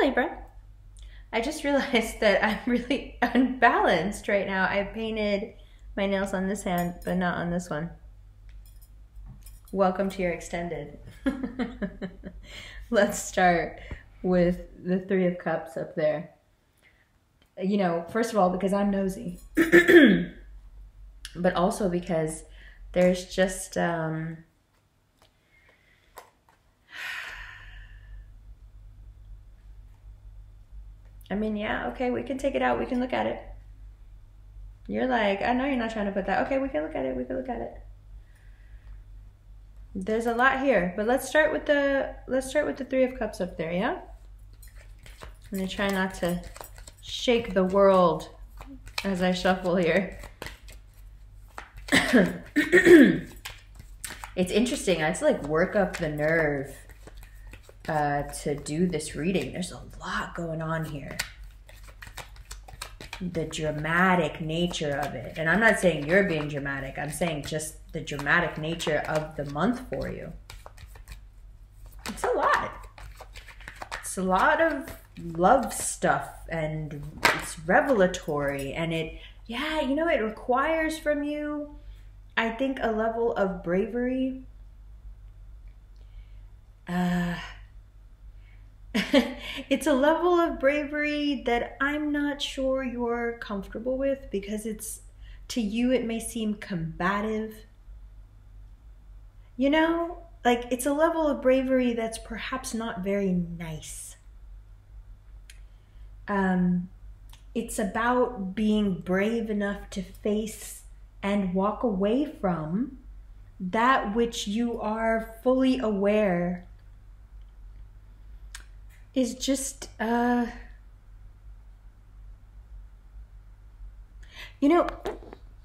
Libra. I just realized that I'm really unbalanced right now. I painted my nails on this hand, but not on this one. Welcome to your extended. Let's start with the Three of Cups up there. You know, first of all, because I'm nosy, but also because there's just, I mean, yeah, okay, we can take it out. We can look at it. You're like, I know you're not trying to put that. Okay, we can look at it. We can look at it. There's a lot here, but let's start with the Three of Cups up there, yeah? I'm gonna try not to shake the world as I shuffle here. It's interesting. I have to like work up the nerve to do this reading. There's a lot going on here. The dramatic nature of it. And I'm not saying you're being dramatic. I'm saying just the dramatic nature of the month for you. It's a lot. It's a lot of love stuff, and it's revelatory, and it, yeah, you know, it requires from you, I think, a level of bravery. It's a level of bravery that I'm not sure you're comfortable with, because it's, to you, it may seem combative. You know, like, it's a level of bravery that's perhaps not very nice. It's about being brave enough to face and walk away from that which you are fully aware is just, you know,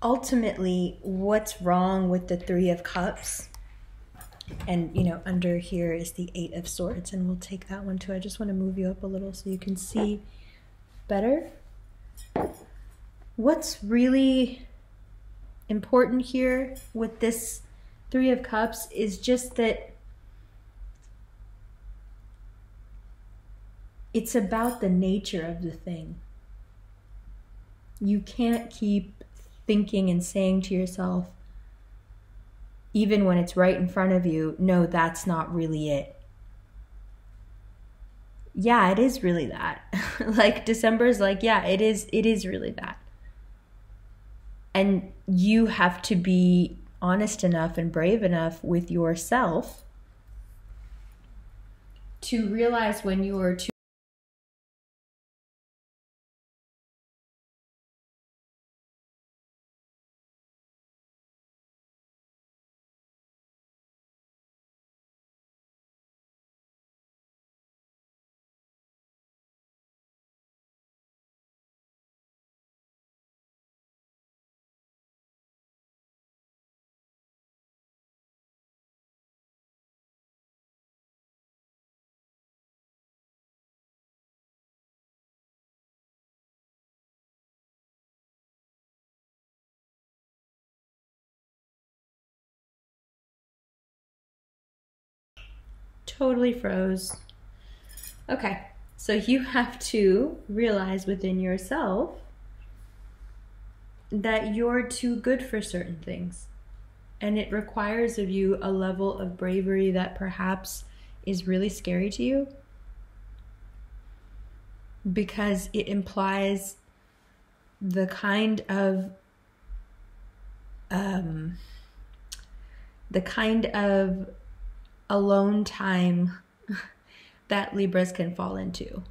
ultimately, what's wrong with the Three of Cups? And, you know, under here is the Eight of Swords, and we'll take that one too. I just want to move you up a little so you can see better. What's really important here with this Three of Cups is just that it's about the nature of the thing. You can't keep thinking and saying to yourself, even when it's right in front of you, no, that's not really it. Yeah, it is really that. Like, December's like, yeah, it is really that. And you have to be honest enough and brave enough with yourself to realize when you are too totally froze. Okay, so you have to realize within yourself that you're too good for certain things. And it requires of you a level of bravery that perhaps is really scary to you, because it implies the kind of alone time that Libras can fall into.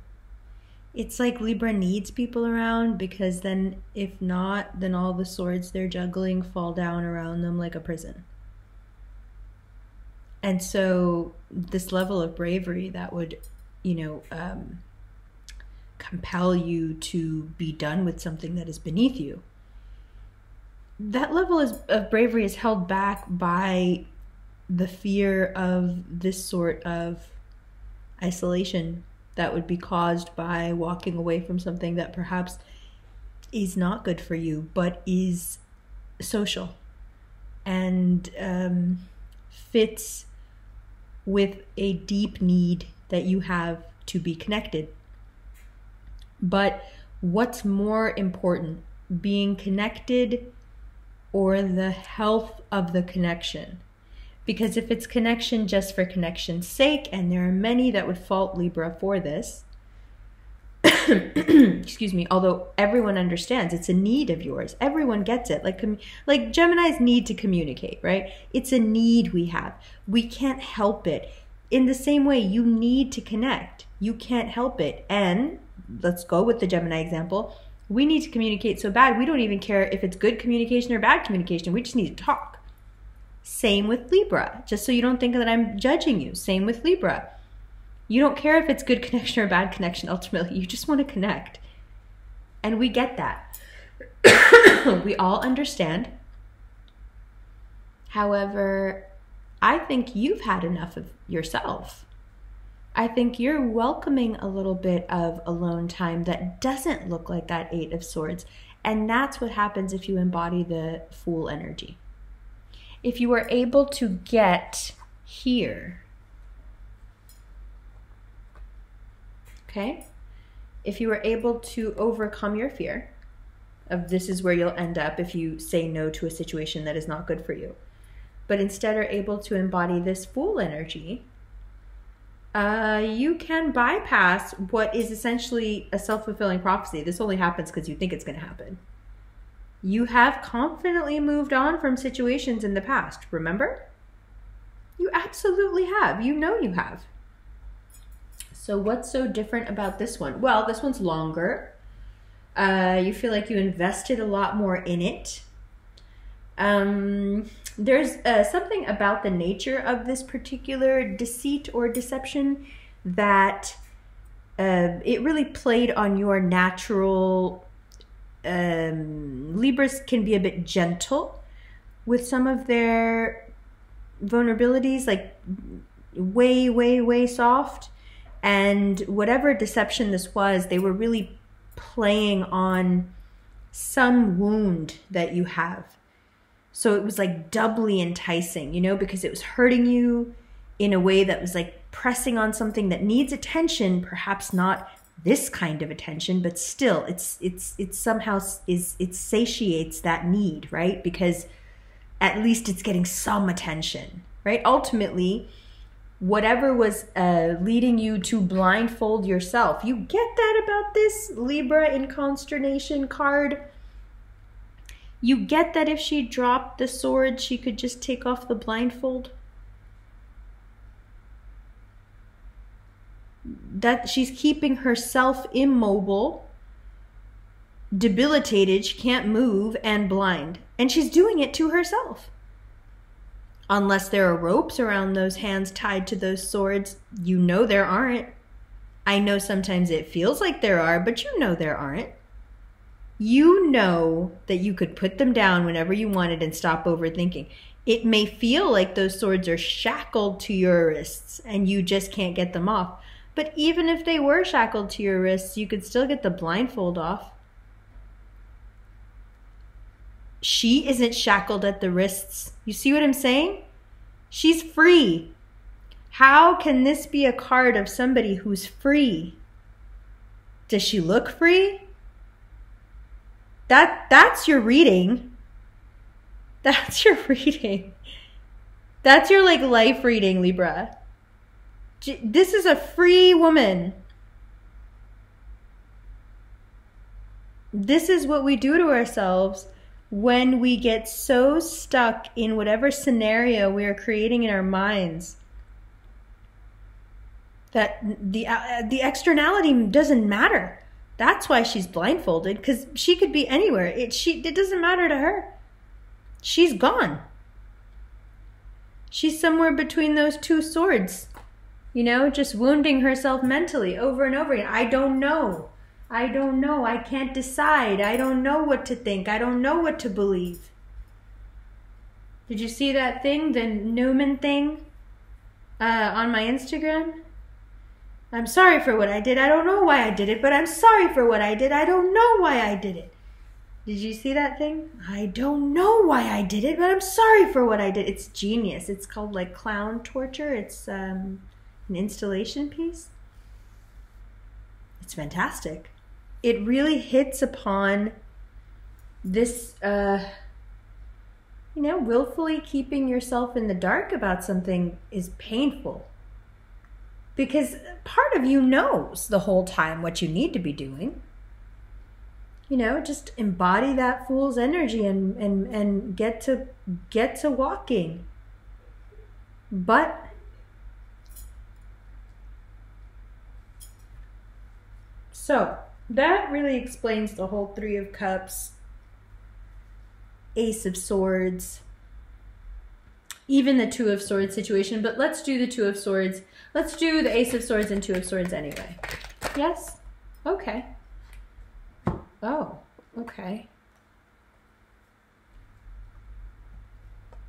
It's like Libra needs people around, because then if not, then all the swords they're juggling fall down around them like a prison. And so this level of bravery that would, you know, compel you to be done with something that is beneath you, that level of bravery is held back by the fear of this sort of isolation that would be caused by walking away from something that perhaps is not good for you, but is social and fits with a deep need that you have to be connected. But what's more important, being connected or the health of the connection? Because if it's connection just for connection's sake, and there are many that would fault Libra for this, excuse me, although everyone understands it's a need of yours. Everyone gets it. Like Geminis need to communicate, right? It's a need we have. We can't help it. In the same way, you need to connect. You can't help it. And let's go with the Gemini example. We need to communicate so bad, we don't even care if it's good communication or bad communication. We just need to talk. Same with Libra, just so you don't think that I'm judging you. Same with Libra. You don't care if it's good connection or bad connection, ultimately. You just want to connect. And we get that. We all understand. However, I think you've had enough of yourself. I think you're welcoming a little bit of alone time that doesn't look like that Eight of Swords. And that's what happens if you embody the Fool energy. If you are able to get here, okay? If you are able to overcome your fear of this is where you'll end up if you say no to a situation that is not good for you, but instead are able to embody this Fool energy, you can bypass what is essentially a self-fulfilling prophecy. This only happens because you think it's going to happen. You have confidently moved on from situations in the past, remember? You absolutely have. You know you have. So what's so different about this one? Well, this one's longer. You feel like you invested a lot more in it. There's something about the nature of this particular deceit or deception that it really played on your natural. Libras can be a bit gentle with some of their vulnerabilities, like way soft. And whatever deception this was, they were really playing on some wound that you have. So it was like doubly enticing, you know, because it was hurting you in a way that was like pressing on something that needs attention, perhaps not this kind of attention, but still it somehow it satiates that need, right? Because at least it's getting some attention, right? Ultimately, whatever was leading you to blindfold yourself, you get that about this Libra in consternation card. You get that if she dropped the sword, she could just take off the blindfold. That she's keeping herself immobile, debilitated, she can't move, and blind. And she's doing it to herself. Unless there are ropes around those hands tied to those swords, you know there aren't. I know sometimes it feels like there are, but you know there aren't. You know that you could put them down whenever you wanted and stop overthinking. It may feel like those swords are shackled to your wrists and you just can't get them off. But even if they were shackled to your wrists, you could still get the blindfold off. She isn't shackled at the wrists. You see what I'm saying? She's free. How can this be a card of somebody who's free? Does she look free? That's your reading. That's your reading. That's your like life reading, Libra. This is a free woman. This is what we do to ourselves when we get so stuck in whatever scenario we are creating in our minds that the externality doesn't matter. That's why she's blindfolded, because she could be anywhere. It doesn't matter to her. She's gone. She's somewhere between those two swords, you know, just wounding herself mentally over and over again. I don't know. I don't know. I can't decide. I don't know what to think. I don't know what to believe. Did you see that thing, the Newman thing on my Instagram? I'm sorry for what I did. I don't know why I did it, but I'm sorry for what I did. I don't know why I did it. Did you see that thing? I don't know why I did it, but I'm sorry for what I did. It's genius. It's called like clown torture. It's an installation piece. It's fantastic. it really hits upon this, you know, willfully keeping yourself in the dark about something is painful. Because part of you knows the whole time what you need to be doing. You know, just embody that fool's energy and get to walking. But so that really explains the whole Three of Cups, Ace of Swords, even the Two of Swords situation. But let's do the Two of Swords. Let's do the Ace of Swords and Two of Swords anyway. Yes? Okay. Oh, okay.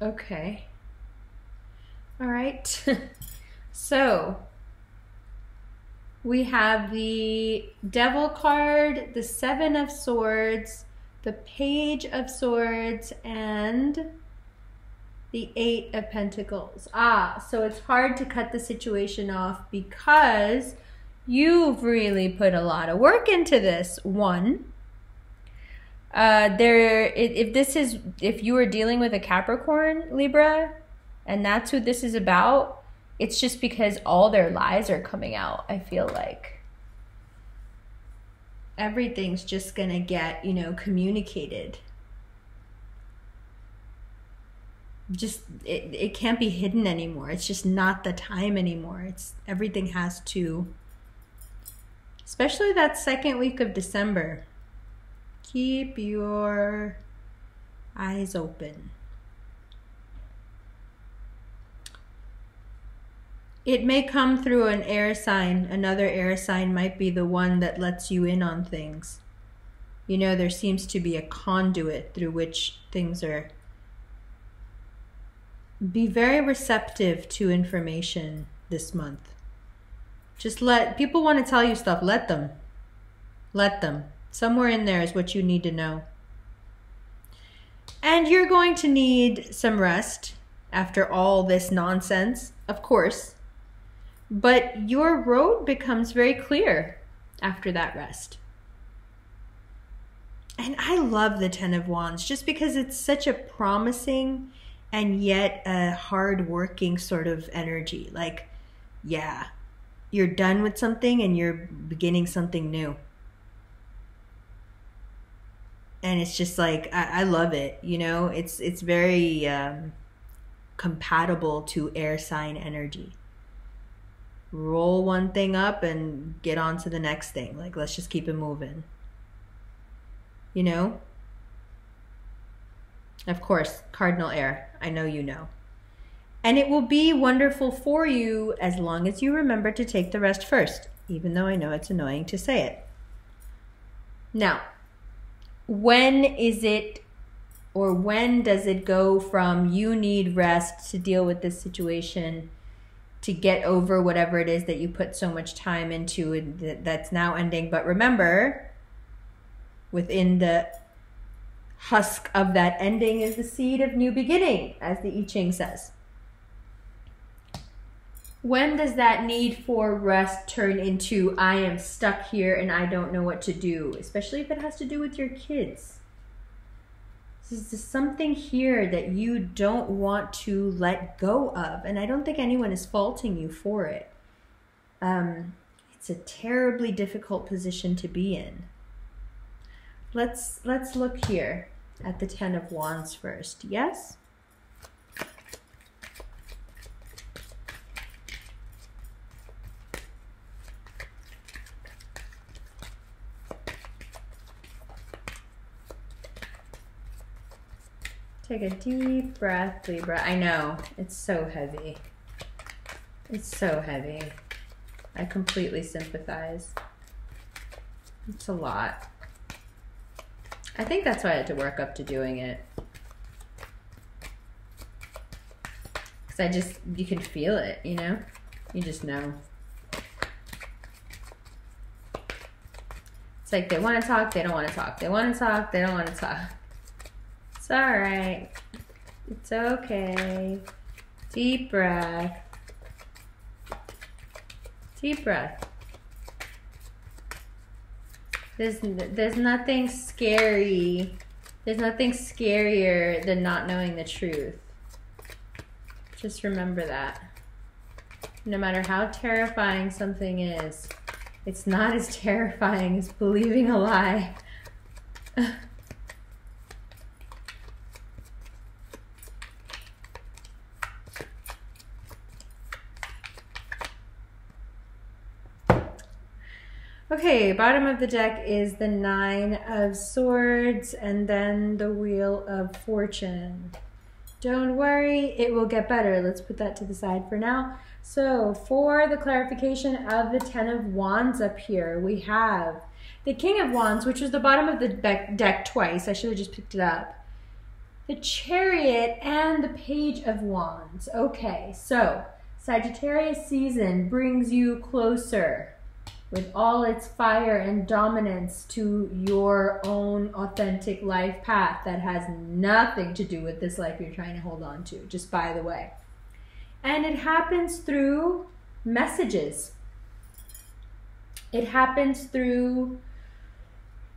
Okay. All right. So we have the Devil card, the Seven of Swords, the Page of Swords, and the Eight of Pentacles. So it's hard to cut the situation off because you've really put a lot of work into this. One, if you were dealing with a Capricorn, Libra, and that's who this is about, it's just because all their lies are coming out. I feel like everything's just gonna get, you know, communicated. Just it can't be hidden anymore. It's just not the time anymore. Everything has to, especially that second week of December. Keep your eyes open. It may come through an air sign. Another air sign might be the one that lets you in on things. You know, there seems to be a conduit through which things are. Be very receptive to information this month. Just let people want to tell you stuff. Let them. Let them. Somewhere in there is what you need to know. And you're going to need some rest after all this nonsense, of course. But your road becomes very clear after that rest. And I love the Ten of Wands just because it's such a promising and yet a hard-working sort of energy. Like, yeah, you're done with something and you're beginning something new. And it's just like, I love it, you know? It's very compatible to air sign energy. Roll one thing up and get on to the next thing. Like, let's just keep it moving. You know? Of course, cardinal air. I know you know. And it will be wonderful for you as long as you remember to take the rest first, even though I know it's annoying to say it. Now, when is it, or when does it go from you need rest to deal with this situation, to get over whatever it is that you put so much time into and that's now ending? But remember, within the husk of that ending is the seed of new beginning, as the I Ching says. When does that need for rest turn into I am stuck here and I don't know what to do, especially if it has to do with your kids? There's something here that you don't want to let go of, and I don't think anyone is faulting you for it. It's a terribly difficult position to be in. Let's look here at the Ten of Wands first. Yes? Take a deep breath, Libra. I know, it's so heavy. It's so heavy. I completely sympathize. It's a lot. I think that's why I had to work up to doing it. Because you can feel it, you know? You just know. It's like they want to talk, they don't want to talk. They want to talk, they don't want to talk. It's all right. It's okay. Deep breath. Deep breath. There's nothing scary. There's nothing scarier than not knowing the truth. Just remember that. No matter how terrifying something is, it's not as terrifying as believing a lie. Okay, bottom of the deck is the Nine of Swords and then the Wheel of Fortune. Don't worry, it will get better. Let's put that to the side for now. So for the clarification of the Ten of Wands up here, we have the King of Wands, which was the bottom of the deck twice. I should have just picked it up. The Chariot and the Page of Wands. Okay, so Sagittarius season brings you closer with all its fire and dominance to your own authentic life path that has nothing to do with this life you're trying to hold on to, just by the way. And it happens through messages. It happens through,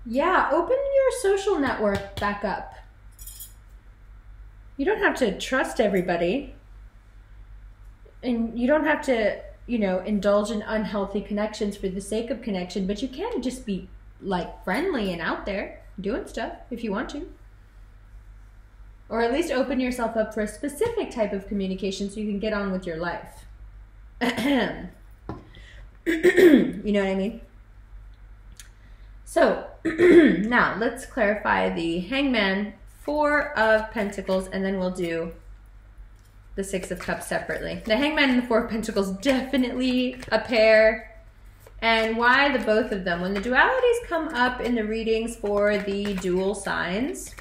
yeah, open your social network back up. You don't have to trust everybody. And you don't have to, you know, indulge in unhealthy connections for the sake of connection, but you can just be like friendly and out there doing stuff if you want to. Or at least open yourself up for a specific type of communication so you can get on with your life. You know what I mean? So now let's clarify the Hangman, Four of Pentacles, and then we'll do the Six of Cups separately. The Hangman and the Four of Pentacles, definitely a pair. And why the both of them? When the dualities come up in the readings for the dual signs,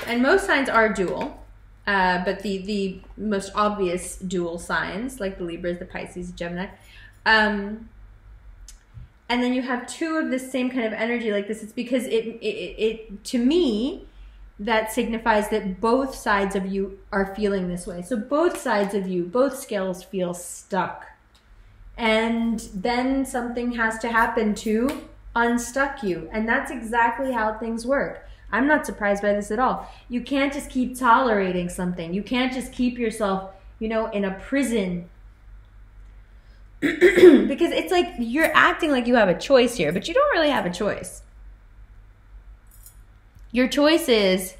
and most signs are dual, but the most obvious dual signs, like the Libras, the Pisces, the Gemini, and then you have two of the same kind of energy like this, it's because it to me, that signifies that both sides of you are feeling this way. So both sides of you, both scales feel stuck. And then something has to happen to unstuck you. And that's exactly how things work. I'm not surprised by this at all. You can't just keep tolerating something. You can't just keep yourself, you know, in a prison. Because it's like you're acting like you have a choice here, but you don't really have a choice. Your choice is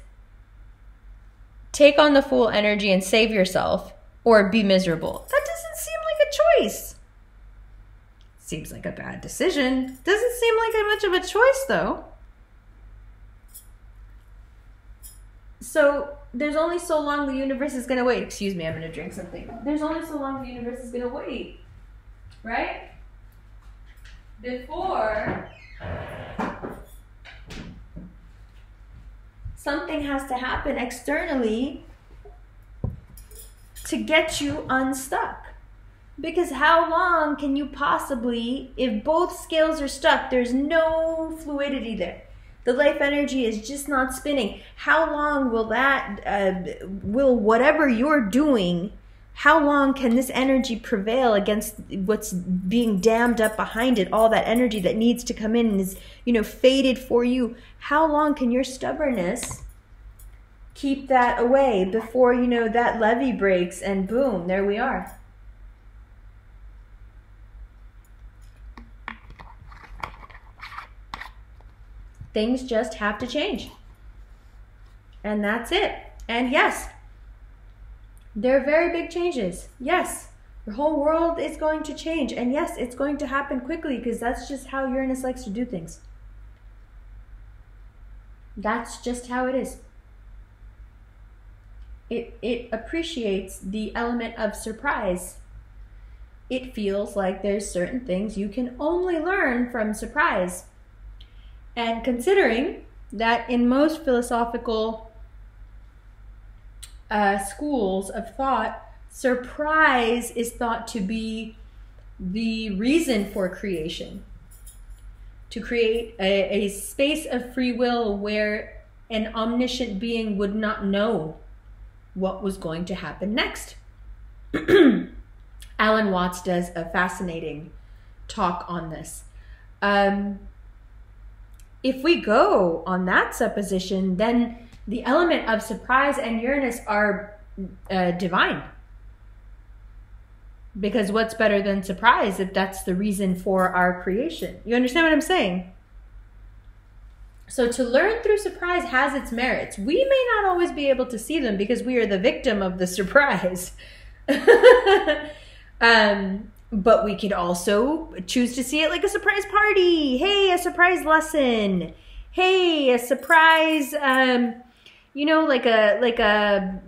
take on the Fool energy and save yourself, or be miserable. That doesn't seem like a choice. Seems like a bad decision. Doesn't seem like much of a choice, though. So there's only so long the universe is going to wait. Excuse me, I'm going to drink something. There's only so long the universe is going to wait, right? Before something has to happen externally to get you unstuck. Because how long can you possibly, if both scales are stuck, there's no fluidity there. The life energy is just not spinning. How long will that, will whatever you're doing, how long can this energy prevail against what's being dammed up behind it, all that energy that needs to come in and is, you know, fated for you? How long can your stubbornness keep that away before, you know, that levee breaks and boom, there we are. Things just have to change. And that's it. And yes, they're very big changes. Yes, your whole world is going to change. And yes, it's going to happen quickly because that's just how Uranus likes to do things. That's just how it is. It appreciates the element of surprise. It feels like there's certain things you can only learn from surprise. And considering that in most philosophical schools of thought, surprise is thought to be the reason for creation. To create a space of free will where an omniscient being would not know what was going to happen next. Alan Watts does a fascinating talk on this. if we go on that supposition, then the element of surprise and Uranus are divine. Because what's better than surprise if that's the reason for our creation? You understand what I'm saying? So to learn through surprise has its merits. We may not always be able to see them because we are the victim of the surprise. But we could also choose to see it like a surprise party. Hey, a surprise lesson. Hey, a surprise, you know, like a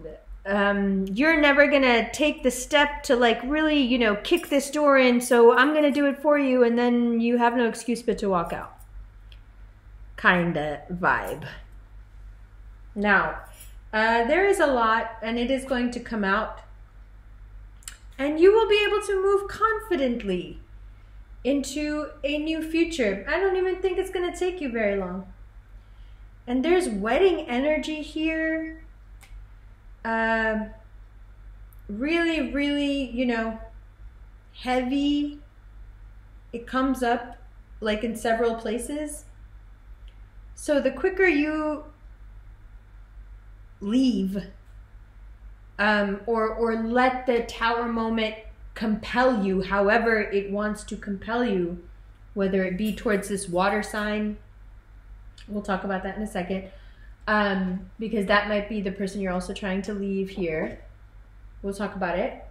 you're never gonna take the step to like really, you know, kick this door in, so I'm gonna do it for you, and then you have no excuse but to walk out. Kinda vibe. Now, there is a lot, and it is going to come out, and you will be able to move confidently into a new future. I don't even think it's gonna take you very long. And there's wedding energy here. Really, really, you know, heavy. It comes up like in several places. So the quicker you leave, or let the tower moment compel you, however it wants to compel you, whether it be towards this water sign, we'll talk about that in a second, because that might be the person you're also trying to leave here. We'll talk about it.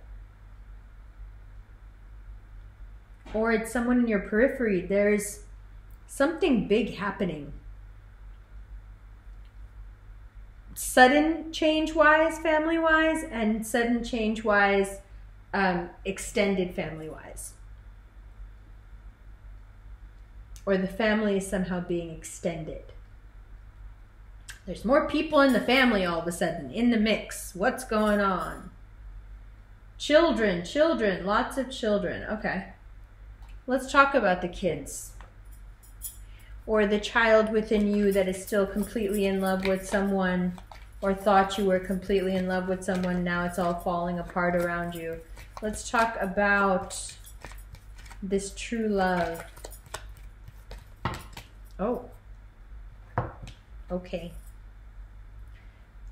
Or it's someone in your periphery. There's something big happening. Sudden change-wise, family-wise, and sudden change-wise, extended family-wise. Or the family is somehow being extended. There's more people in the family all of a sudden, in the mix. What's going on? Children, lots of children. Okay. Let's talk about the kids. Or the child within you that is still completely in love with someone, or thought you were completely in love with someone, now it's all falling apart around you. Let's talk about this true love. Oh. Okay.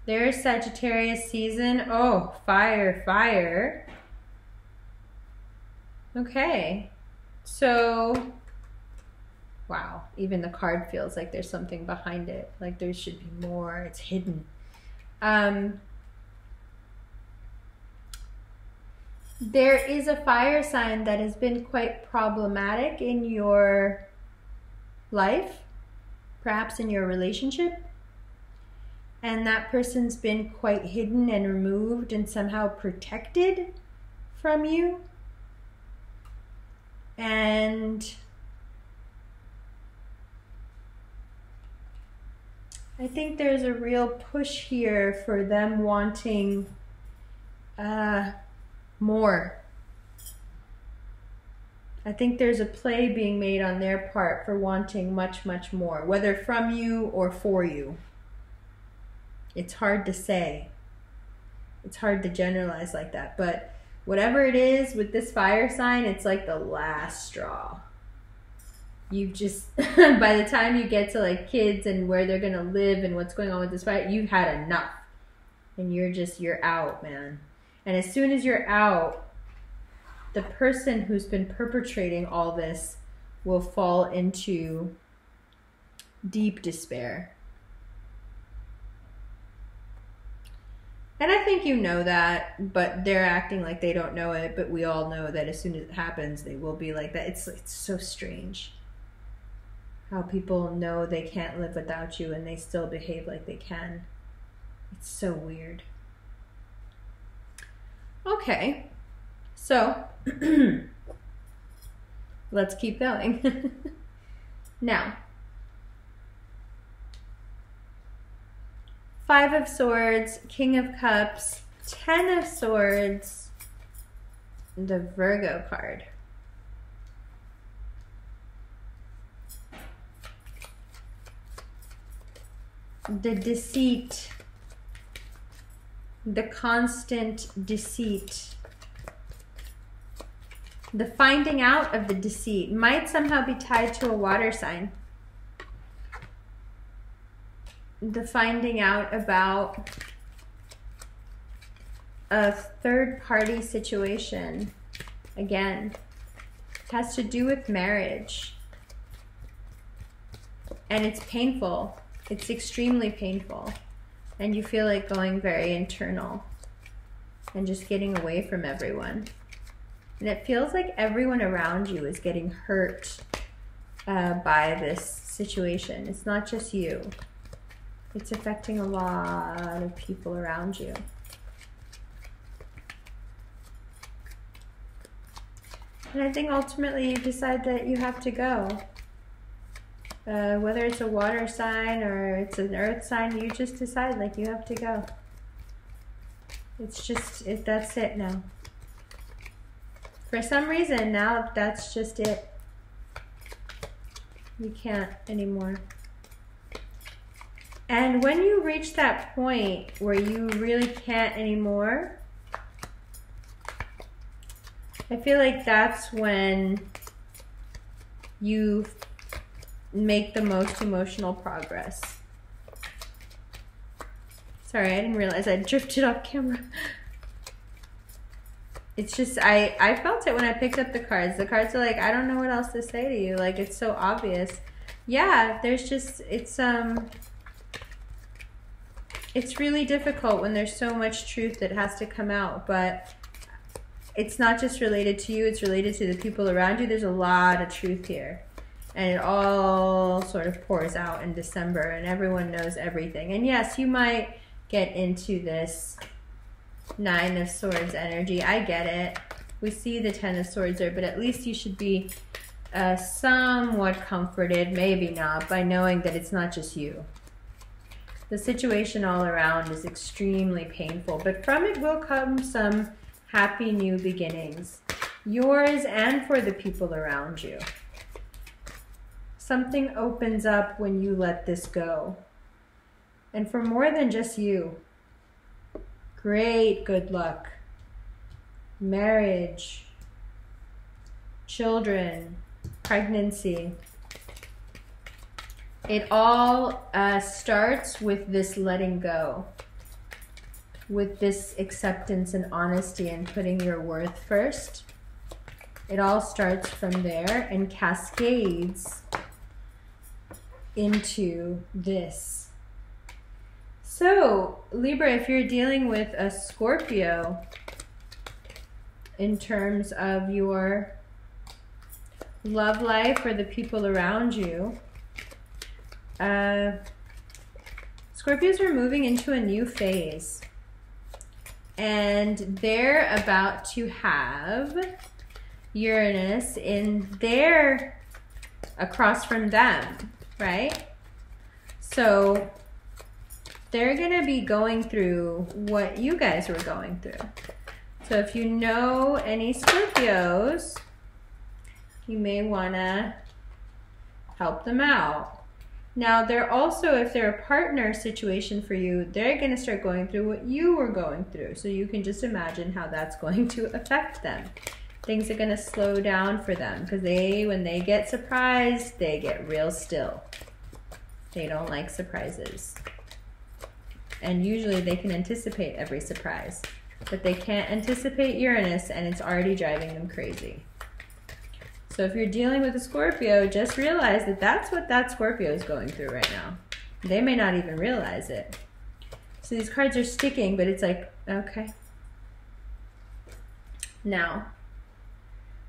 There's Sagittarius season. Oh, fire, fire. Okay. So, wow. Even the card feels like there's something behind it. Like there should be more. It's hidden. There is a fire sign that has been quite problematic in your life, perhaps in your relationship. And that person's been quite hidden and removed and somehow protected from you. And I think there's a real push here for them wanting more. I think there's a play being made on their part for wanting much, much more, whether from you or for you. It's hard to say. It's hard to generalize like that. But whatever it is with this fire sign, it's like the last straw. You've just, by the time you get to like kids and where they're going to live and what's going on with this fire, you've had enough. And you're out, man. And as soon as you're out, the person who's been perpetrating all this will fall into deep despair. And I think you know that, but they're acting like they don't know it, but we all know that as soon as it happens, they will be like that. It's so strange how people know they can't live without you and they still behave like they can. It's so weird. Okay, so let's keep going. Now, 5 of Swords, King of Cups, 10 of Swords, the Virgo card. The deceit, the constant deceit, the finding out of the deceit might somehow be tied to a water sign. the finding out about a third-party situation, again, has to do with marriage. And it's painful. It's extremely painful. And you feel like going very internal and just getting away from everyone. And it feels like everyone around you is getting hurt by this situation. It's not just you. It's affecting a lot of people around you. And I think ultimately you decide that you have to go. Whether it's a water sign or it's an earth sign, you just decide like you have to go. It's just, that's it now. For some reason now that's just it. You can't anymore. And when you reach that point where you really can't anymore, I feel like that's when you make the most emotional progress. Sorry, I didn't realize I drifted off camera. It's just, I felt it when I picked up the cards. The cards are like, I don't know what else to say to you. Like, it's so obvious. Yeah, there's just, it's really difficult when there's so much truth that has to come out, but it's not just related to you, it's related to the people around you. There's a lot of truth here. And it all sort of pours out in December, and everyone knows everything. And yes, you might get into this Nine of Swords energy. I get it. We see the Ten of Swords there, but at least you should be somewhat comforted, maybe not, by knowing that it's not just you. The situation all around is extremely painful, but from it will come some happy new beginnings. Yours and for the people around you. Something opens up when you let this go. And for more than just you. Great good luck. Marriage. Children. Pregnancy. It all starts with this letting go. With this acceptance and honesty and putting your worth first. It all starts from there and cascades into this. So, Libra, if you're dealing with a Scorpio in terms of your love life or the people around you, Scorpios are moving into a new phase. And they're about to have Uranus in their, across from them, right? So they're going to be going through what you guys were going through. So if you know any Scorpios, you may want to help them out. Now, they're also, if they're a partner situation for you, they're going to start going through what you were going through. So you can just imagine how that's going to affect them. Things are going to slow down for them because when they get surprised, they get real still. They don't like surprises. And usually they can anticipate every surprise. But they can't anticipate Uranus, and it's already driving them crazy. So if you're dealing with a Scorpio, just realize that that's what that Scorpio is going through right now. They may not even realize it. So these cards are sticking, but it's like, okay. Now,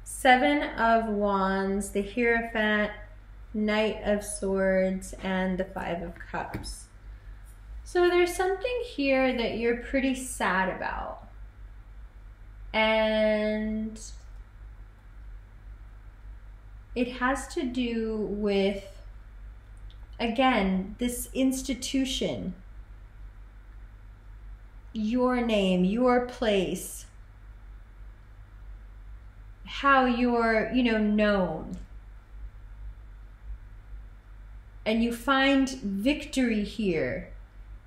Seven of Wands, the Hierophant, Knight of Swords, and the Five of Cups. So there's something here that you're pretty sad about. And it has to do with, again, this institution, your name, your place, how you're, known. And you find victory here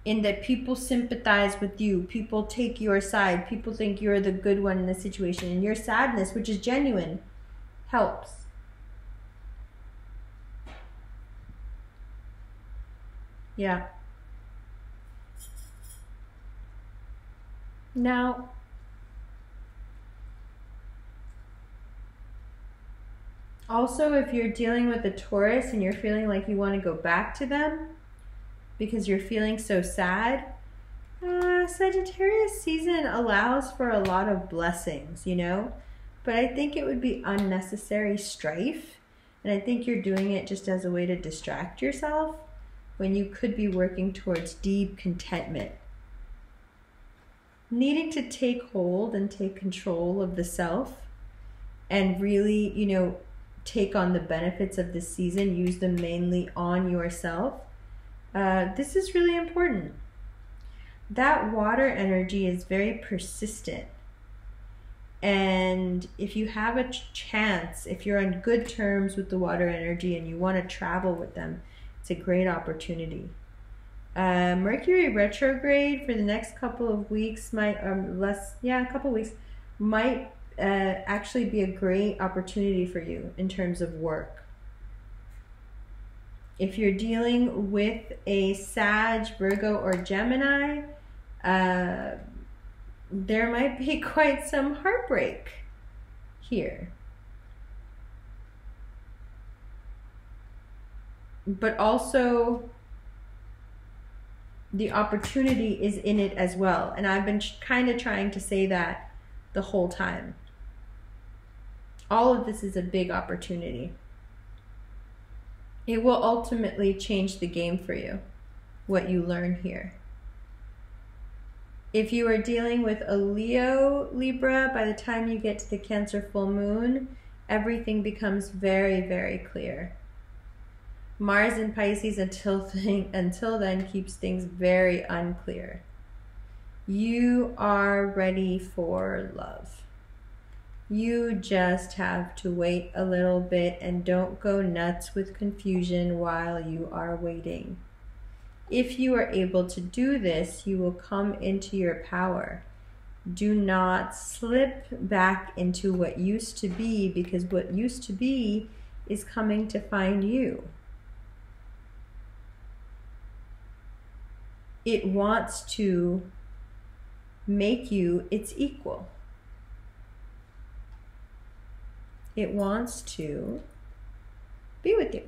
in that people sympathize with you, people take your side, people think you're the good one in the situation, and your sadness, which is genuine, helps. Yeah. Now, also, if you're dealing with a Taurus and you're feeling like you want to go back to them because you're feeling so sad, Sagittarius season allows for a lot of blessings, you know? But I think it would be unnecessary strife. And I think you're doing it just as a way to distract yourself when you could be working towards deep contentment. Needing to take hold and take control of the self and really, you know, take on the benefits of this season, use them mainly on yourself. This is really important. That water energy is very persistent. And if you have a chance, if you're on good terms with the water energy and you want to travel with them, it's a great opportunity. Mercury retrograde for the next couple of weeks might, a couple of weeks, might actually be a great opportunity for you in terms of work. If you're dealing with a Sag, Virgo, or Gemini, there might be quite some heartbreak here. But also, the opportunity is in it as well. And I've been kind of trying to say that the whole time. All of this is a big opportunity. It will ultimately change the game for you, what you learn here. If you are dealing with a Leo, Libra, by the time you get to the Cancer full moon, everything becomes very, very clear. Mars in Pisces until then keeps things very unclear. You are ready for love. You just have to wait a little bit and don't go nuts with confusion while you are waiting. If you are able to do this, you will come into your power. Do not slip back into what used to be, because what used to be is coming to find you. It wants to make you its equal. It wants to be with you.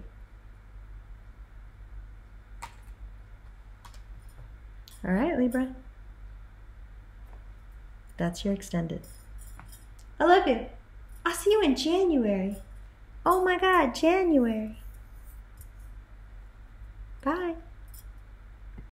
All right, Libra. That's your extended. I love you. I'll see you in January. Oh my God, January. Bye.